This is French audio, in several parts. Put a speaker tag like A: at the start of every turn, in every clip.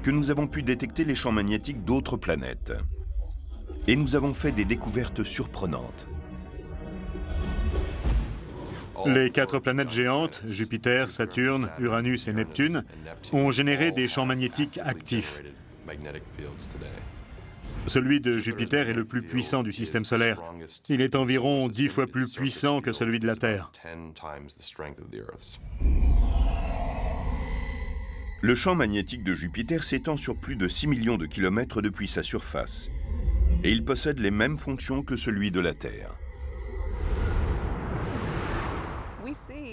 A: que nous avons pu détecter les champs magnétiques d'autres planètes. Et nous avons fait des découvertes surprenantes.
B: Les 4 planètes géantes, Jupiter, Saturne, Uranus et Neptune, ont généré des champs magnétiques actifs. Celui de Jupiter est le plus puissant du système solaire. Il est environ 10 fois plus puissant que celui de la Terre.
A: Le champ magnétique de Jupiter s'étend sur plus de 6 millions de kilomètres depuis sa surface. Et il possède les mêmes fonctions que celui de la Terre.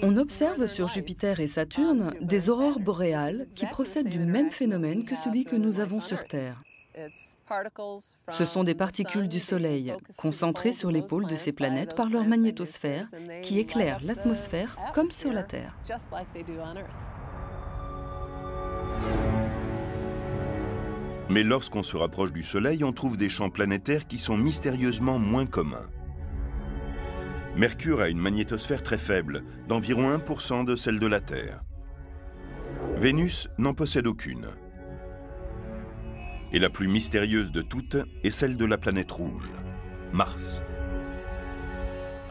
C: On observe sur Jupiter et Saturne des aurores boréales qui procèdent du même phénomène que celui que nous avons sur Terre. Ce sont des particules du Soleil, concentrées sur les pôles de ces planètes par leur magnétosphère, qui éclairent l'atmosphère comme sur la Terre.
A: Mais lorsqu'on se rapproche du Soleil, on trouve des champs planétaires qui sont mystérieusement moins communs. Mercure a une magnétosphère très faible, d'environ 1% de celle de la Terre. Vénus n'en possède aucune. Et la plus mystérieuse de toutes est celle de la planète rouge, Mars.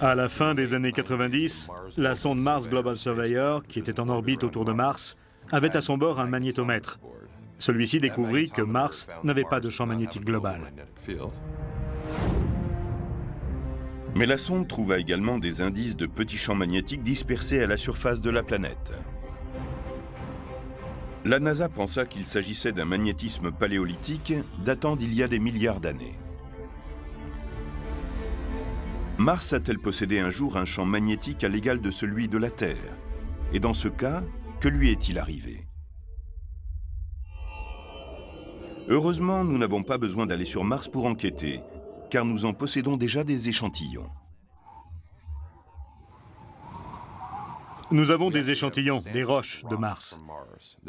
B: À la fin des années 90, la sonde Mars Global Surveyor, qui était en orbite autour de Mars, avait à son bord un magnétomètre. Celui-ci découvrit que Mars n'avait pas de champ magnétique global.
A: Mais la sonde trouva également des indices de petits champs magnétiques dispersés à la surface de la planète. La NASA pensa qu'il s'agissait d'un magnétisme paléolithique datant d'il y a des milliards d'années. Mars a-t-elle possédé un jour un champ magnétique à l'égal de celui de la Terre? Et dans ce cas, que lui est-il arrivé? Heureusement, nous n'avons pas besoin d'aller sur Mars pour enquêter, car nous en possédons déjà des échantillons.
B: Nous avons des échantillons, des roches de Mars.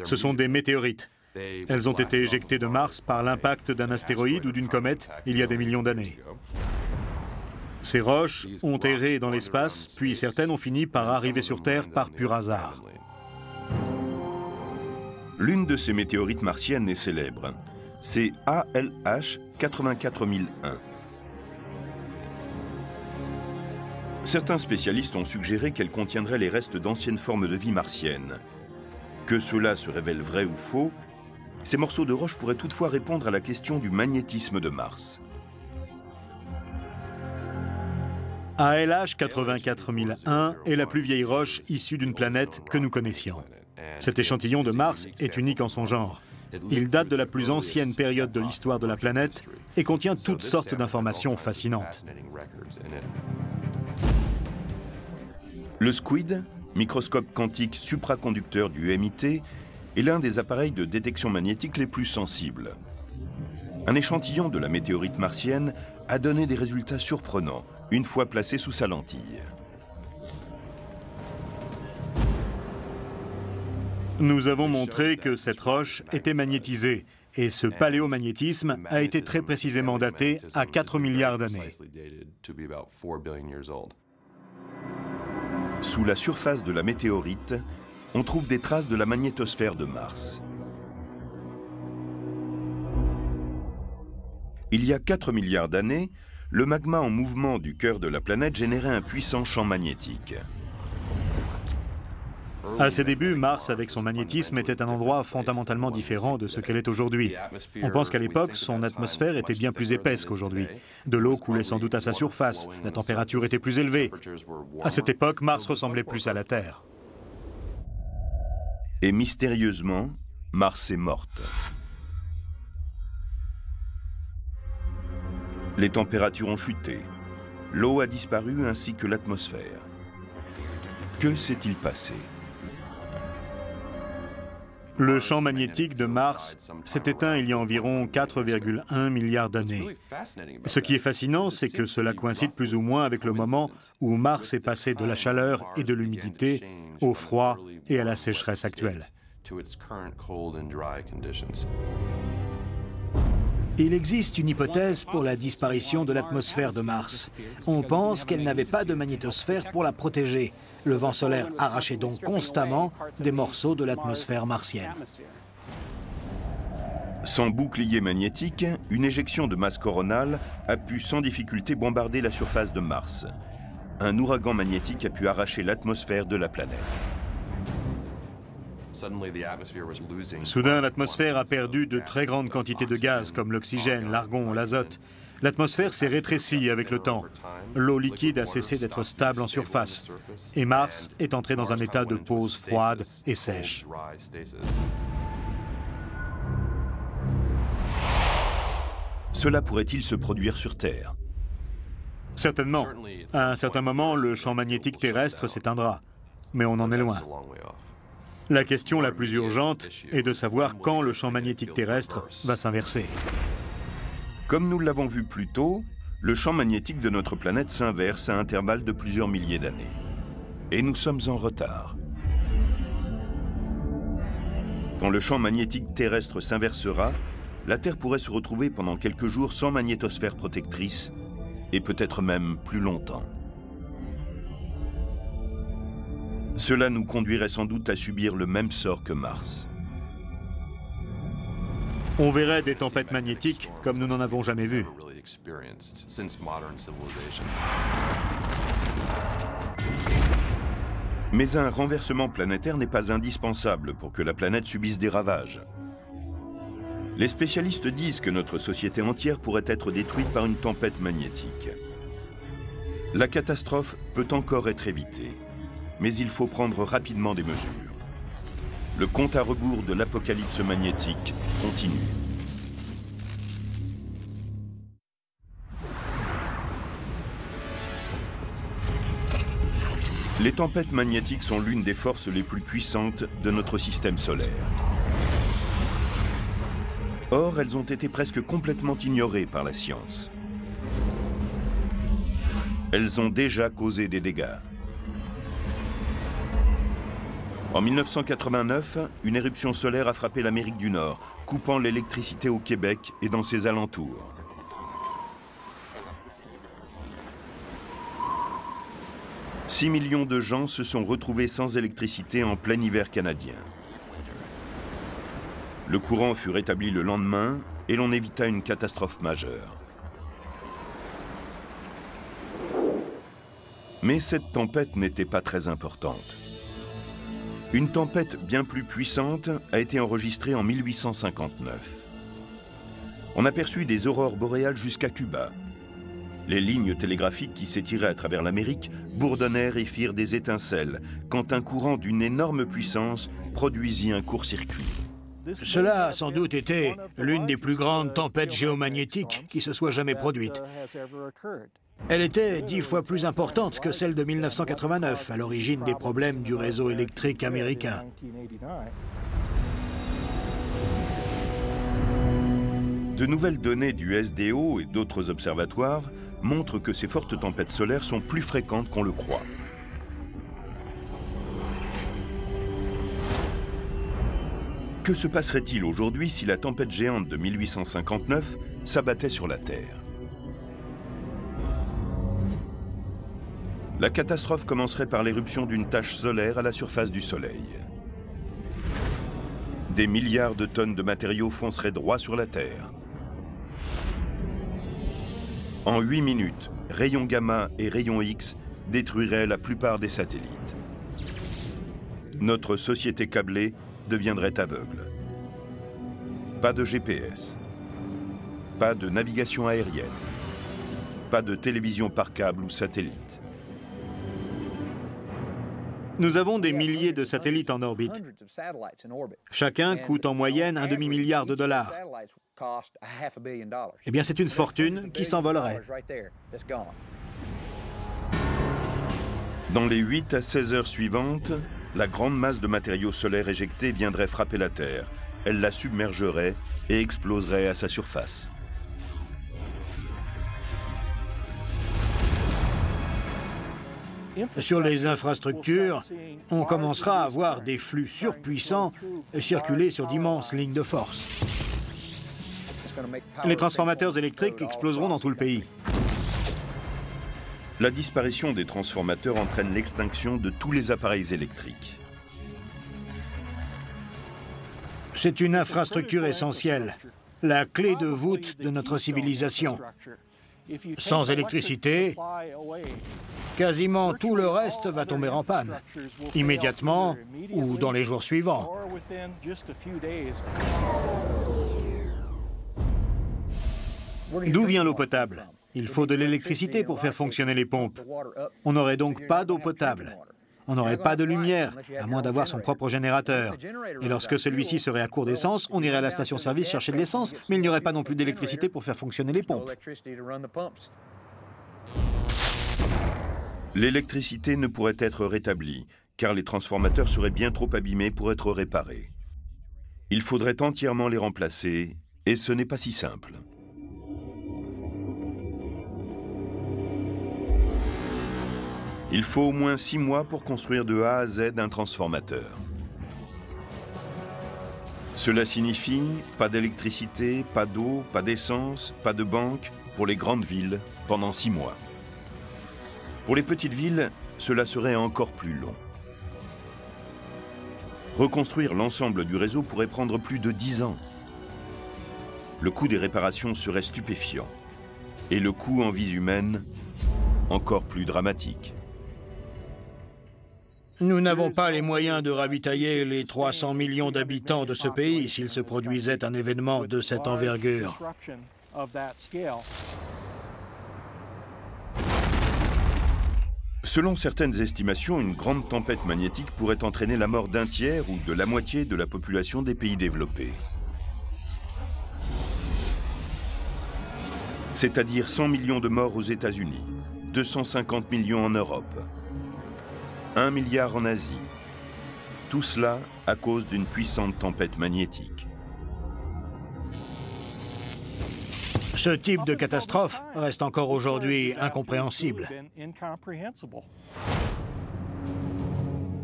B: Ce sont des météorites. Elles ont été éjectées de Mars par l'impact d'un astéroïde ou d'une comète il y a des millions d'années. Ces roches ont erré dans l'espace, puis certaines ont fini par arriver sur Terre par pur hasard.
A: L'une de ces météorites martiennes est célèbre. C'est ALH 84001. Certains spécialistes ont suggéré qu'elle contiendrait les restes d'anciennes formes de vie martiennes. Que cela se révèle vrai ou faux, ces morceaux de roche pourraient toutefois répondre à la question du magnétisme de Mars.
B: ALH 84001 est la plus vieille roche issue d'une planète que nous connaissions. Cet échantillon de Mars est unique en son genre. Il date de la plus ancienne période de l'histoire de la planète et contient toutes sortes d'informations fascinantes.
A: Le SQUID, microscope quantique supraconducteur du MIT, est l'un des appareils de détection magnétique les plus sensibles. Un échantillon de la météorite martienne a donné des résultats surprenants, une fois placé sous sa lentille.
B: Nous avons montré que cette roche était magnétisée, et ce paléomagnétisme a été très précisément daté à 4 milliards d'années.
A: Sous la surface de la météorite, on trouve des traces de la magnétosphère de Mars. Il y a 4 milliards d'années, le magma en mouvement du cœur de la planète générait un puissant champ magnétique.
B: À ses débuts, Mars, avec son magnétisme, était un endroit fondamentalement différent de ce qu'elle est aujourd'hui. On pense qu'à l'époque, son atmosphère était bien plus épaisse qu'aujourd'hui. De l'eau coulait sans doute à sa surface, la température était plus élevée. À cette époque, Mars ressemblait plus à la Terre.
A: Et mystérieusement, Mars est morte. Les températures ont chuté, l'eau a disparu ainsi que l'atmosphère. Que s'est-il passé ?
B: Le champ magnétique de Mars s'est éteint il y a environ 4,1 milliards d'années. Ce qui est fascinant, c'est que cela coïncide plus ou moins avec le moment où Mars est passé de la chaleur et de l'humidité au froid et à la sécheresse actuelle.
D: Il existe une hypothèse pour la disparition de l'atmosphère de Mars. On pense qu'elle n'avait pas de magnétosphère pour la protéger. Le vent solaire arrachait donc constamment des morceaux de l'atmosphère martienne.
A: Sans bouclier magnétique, une éjection de masse coronale a pu sans difficulté bombarder la surface de Mars. Un ouragan magnétique a pu arracher l'atmosphère de la planète.
B: Soudain, l'atmosphère a perdu de très grandes quantités de gaz, comme l'oxygène, l'argon, l'azote. L'atmosphère s'est rétrécie avec le temps. L'eau liquide a cessé d'être stable en surface. Et Mars est entré dans un état de pause froide et sèche.
A: Cela pourrait-il se produire sur Terre?
B: Certainement. À un certain moment, le champ magnétique terrestre s'éteindra. Mais on en est loin. La question la plus urgente est de savoir quand le champ magnétique terrestre va s'inverser.
A: Comme nous l'avons vu plus tôt, le champ magnétique de notre planète s'inverse à intervalles de plusieurs milliers d'années. Et nous sommes en retard. Quand le champ magnétique terrestre s'inversera, la Terre pourrait se retrouver pendant quelques jours sans magnétosphère protectrice, et peut-être même plus longtemps. Cela nous conduirait sans doute à subir le même sort que Mars.
B: On verrait des tempêtes magnétiques comme nous n'en avons jamais vu.
A: Mais un renversement planétaire n'est pas indispensable pour que la planète subisse des ravages. Les spécialistes disent que notre société entière pourrait être détruite par une tempête magnétique. La catastrophe peut encore être évitée, mais il faut prendre rapidement des mesures. Le compte à rebours de l'apocalypse magnétique continue. Les tempêtes magnétiques sont l'une des forces les plus puissantes de notre système solaire. Or, elles ont été presque complètement ignorées par la science. Elles ont déjà causé des dégâts. En 1989, une éruption solaire a frappé l'Amérique du Nord, coupant l'électricité au Québec et dans ses alentours. « 6 millions de gens se sont retrouvés sans électricité en plein hiver canadien. Le courant fut rétabli le lendemain et l'on évita une catastrophe majeure. Mais cette tempête n'était pas très importante. Une tempête bien plus puissante a été enregistrée en 1859. On aperçut des aurores boréales jusqu'à Cuba. Les lignes télégraphiques qui s'étiraient à travers l'Amérique bourdonnèrent et firent des étincelles quand un courant d'une énorme puissance produisit un court-circuit.
D: Cela a sans doute été l'une des plus grandes tempêtes géomagnétiques qui se soit jamais produite. Elle était 10 fois plus importante que celle de 1989, à l'origine des problèmes du réseau électrique américain.
A: De nouvelles données du SDO et d'autres observatoires montrent que ces fortes tempêtes solaires sont plus fréquentes qu'on le croit. Que se passerait-il aujourd'hui si la tempête géante de 1859 s'abattait sur la Terre? La catastrophe commencerait par l'éruption d'une tache solaire à la surface du Soleil. Des milliards de tonnes de matériaux fonceraient droit sur la Terre. En 8 minutes, rayons gamma et rayons X détruiraient la plupart des satellites. Notre société câblée deviendrait aveugle. Pas de GPS, pas de navigation aérienne, pas de télévision par câble ou satellite.
B: Nous avons des milliers de satellites en orbite. Chacun coûte en moyenne $1 demi-milliard. Eh bien, c'est une fortune qui s'envolerait.
A: Dans les 8 à 16 heures suivantes, la grande masse de matériaux solaires éjectés viendrait frapper la Terre. Elle la submergerait et exploserait à sa surface.
D: Sur les infrastructures, on commencera à voir des flux surpuissants circuler sur d'immenses lignes de force.
B: Les transformateurs électriques exploseront dans tout le pays.
A: La disparition des transformateurs entraîne l'extinction de tous les appareils électriques.
D: C'est une infrastructure essentielle. la clé de voûte de notre civilisation. Sans électricité, quasiment tout le reste va tomber en panne, immédiatement ou dans les jours suivants.
B: D'où vient l'eau potable? Il faut de l'électricité pour faire fonctionner les pompes. On n'aurait donc pas d'eau potable. On n'aurait pas de lumière, à moins d'avoir son propre générateur. Et lorsque celui-ci serait à court d'essence, on irait à la station-service chercher de l'essence, mais il n'y aurait pas non plus d'électricité pour faire fonctionner les pompes.
A: L'électricité ne pourrait être rétablie, car les transformateurs seraient bien trop abîmés pour être réparés. Il faudrait entièrement les remplacer, et ce n'est pas si simple. Il faut au moins 6 mois pour construire de A à Z un transformateur. Cela signifie pas d'électricité, pas d'eau, pas d'essence, pas de banque pour les grandes villes pendant 6 mois. Pour les petites villes, cela serait encore plus long. Reconstruire l'ensemble du réseau pourrait prendre plus de 10 ans. Le coût des réparations serait stupéfiant. Et le coût en vies humaines, encore plus dramatique.
D: Nous n'avons pas les moyens de ravitailler les 300 millions d'habitants de ce pays s'il se produisait un événement de cette envergure.
A: Selon certaines estimations, une grande tempête magnétique pourrait entraîner la mort d'un tiers ou de la moitié de la population des pays développés. C'est-à-dire 100 millions de morts aux États-Unis, 250 millions en Europe, 1 milliard en Asie. Tout cela à cause d'une puissante tempête magnétique.
D: Ce type de catastrophe reste encore aujourd'hui incompréhensible.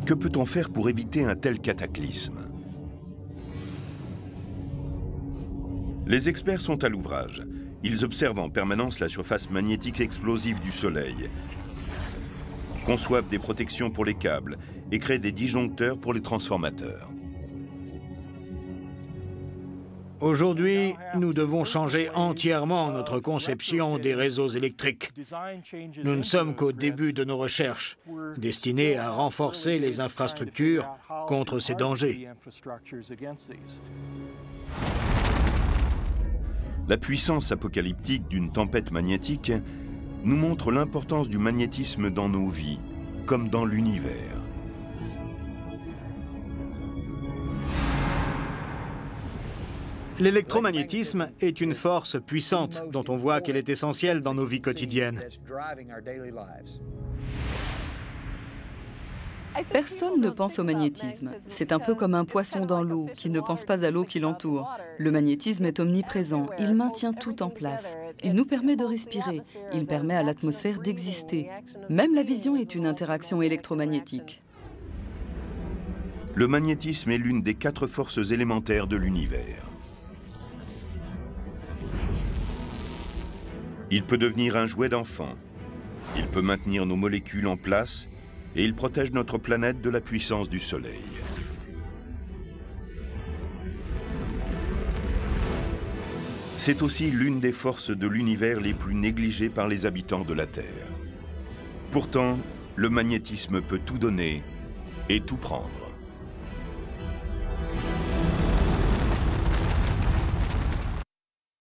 A: Que peut-on faire pour éviter un tel cataclysme? Les experts sont à l'ouvrage. Ils observent en permanence la surface magnétique explosive du Soleil, conçoivent des protections pour les câbles et créent des disjoncteurs pour les transformateurs.
D: Aujourd'hui, nous devons changer entièrement notre conception des réseaux électriques. Nous ne sommes qu'au début de nos recherches, destinées à renforcer les infrastructures contre ces dangers.
A: La puissance apocalyptique d'une tempête magnétique nous montre l'importance du magnétisme dans nos vies, comme dans l'univers.
B: L'électromagnétisme est une force puissante dont on voit qu'elle est essentielle dans nos vies quotidiennes.
C: Personne ne pense au magnétisme. C'est un peu comme un poisson dans l'eau qui ne pense pas à l'eau qui l'entoure. Le magnétisme est omniprésent. Il maintient tout en place. Il nous permet de respirer. Il permet à l'atmosphère d'exister. Même la vision est une interaction électromagnétique.
A: Le magnétisme est l'une des 4 forces élémentaires de l'univers. Il peut devenir un jouet d'enfant. Il peut maintenir nos molécules en place et il protège notre planète de la puissance du Soleil. C'est aussi l'une des forces de l'univers les plus négligées par les habitants de la Terre. Pourtant, le magnétisme peut tout donner et tout prendre.